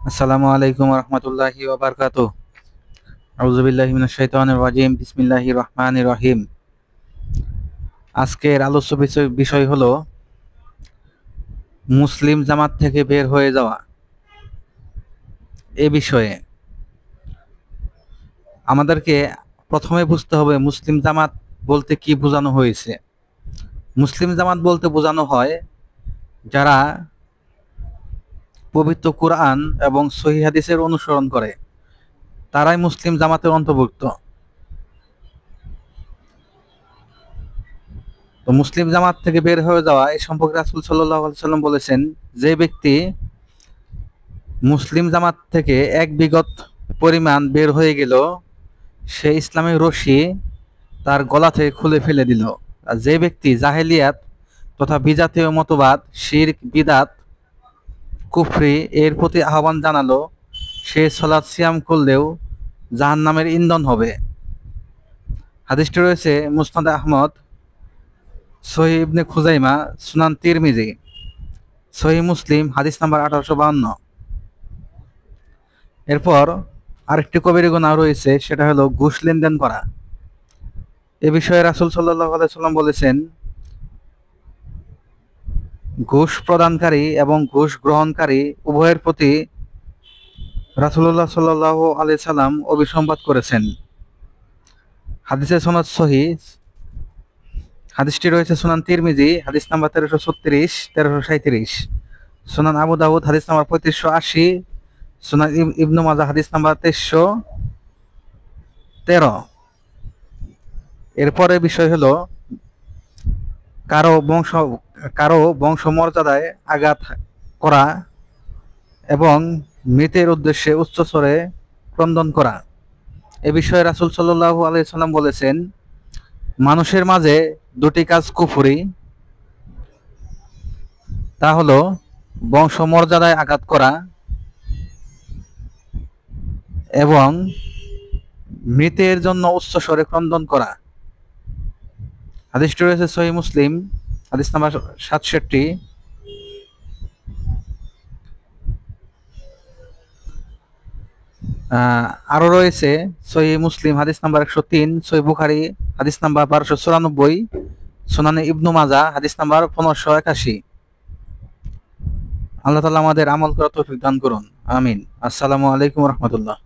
আসসালামু আলাইকুম রহমতুল্লাহি ওয়া বারাকাতুহু। আউযু বিল্লাহি মিনাশ শাইতানির রাজিম। বিসমিল্লাহির রহমানির রহিম। আজকের আলোচ্য বিষয় হলো মুসলিম জামাত থেকে বের হয়ে যাওয়া। এ বিষয়ে আমাদেরকে প্রথমে বুঝতে হবে মুসলিম জামাত বলতে কি বোঝানো হয়েছে। মুসলিম জামাত বলতে বোঝানো হয় যারা পবিত্র কুরআন এবং সহিহ হাদিসের অনুসরণ করে, তারাই মুসলিম জামাতের অন্তর্ভুক্ত। তো মুসলিম জামাত থেকে বের হয়ে যাওয়া এই সম্পর্কে রাসূল সাল্লাল্লাহু আলাইহি ওয়াসাল্লাম বলেছেন, যে ব্যক্তি মুসলিম জামাত থেকে এক বিগত পরিমাণ বের হয়ে গেল, সে ইসলামের রশি তার গলা থেকে খুলে ফেলে দিল। আর যে ব্যক্তি জাহেলিয়াত তথা বিজাতীয় মতবাদ, শিরক, বিদাত, কুফরি এর প্রতি আহ্বান জানালো, সে সালাত সিয়াম করলেও জাহান্নামের ইন্ধন হবে। হাদিসটি রয়েছে মুসনাদে আহমদ, সহিহ ইবনে খুজাইমা, সুনান তিরমিজি, সহিহ মুসলিম হাদিস নাম্বার 1852। এরপর আরেকটি কবিরা গুনাহ রয়েছে, সেটা হলো ঘুষ লেনদেন করা। এ বিষয়ে রাসূল সাল্লাল্লাহু আলাইহি সাল্লাম বলেছেন, ঘুষ প্রদানকারী এবং ঘুষ গ্রহণকারী উভয়ের প্রতি রাসূলুল্লাহ সাল্লাল্লাহু আলাইহি সাল্লাম অভিসম্পাত করেছেন। হাদিসের সনদ সহিহ। হাদিসটি রয়েছে সুনান তিরমিজি হাদিস নাম্বার 1336, 1337, সুনান আবু দাউদ হাদিস নাম্বার 3580, সুনান ইবনু মাজাহ হাদিস নাম্বার 2313। এরপরে বিষয় হলো কারো বংশ কারো বংশমর্যাদায় আঘাত করা এবং মৃতের উদ্দেশ্যে উচ্চস্বরে ক্রন্দন করা। এ বিষয়ে রাসূল সাল্লাল্লাহু আলাইহি সাল্লাম বলেছেন, মানুষের মাঝে দুটি কাজ কুফরি, তা হলো বংশমর্যাদায় আঘাত করা এবং মৃতের জন্য উচ্চস্বরে ক্রন্দন করা। হাদিসটি রয়েছে সহিহ মুসলিম হাদিস নাম্বার 67। আরো রয়েছে সহিহ মুসলিম হাদিস নাম্বার 103, সহিহ বুখারী হাদিস নাম্বার 1294, সুনানে ইবনু মাজাহ হাদিস নাম্বার 1581। আল্লাহ তাআলা আমাদের আমল করার তৌফিক দান করুন, আমিন। আসসালামু আলাইকুম রহমতুল্লাহ।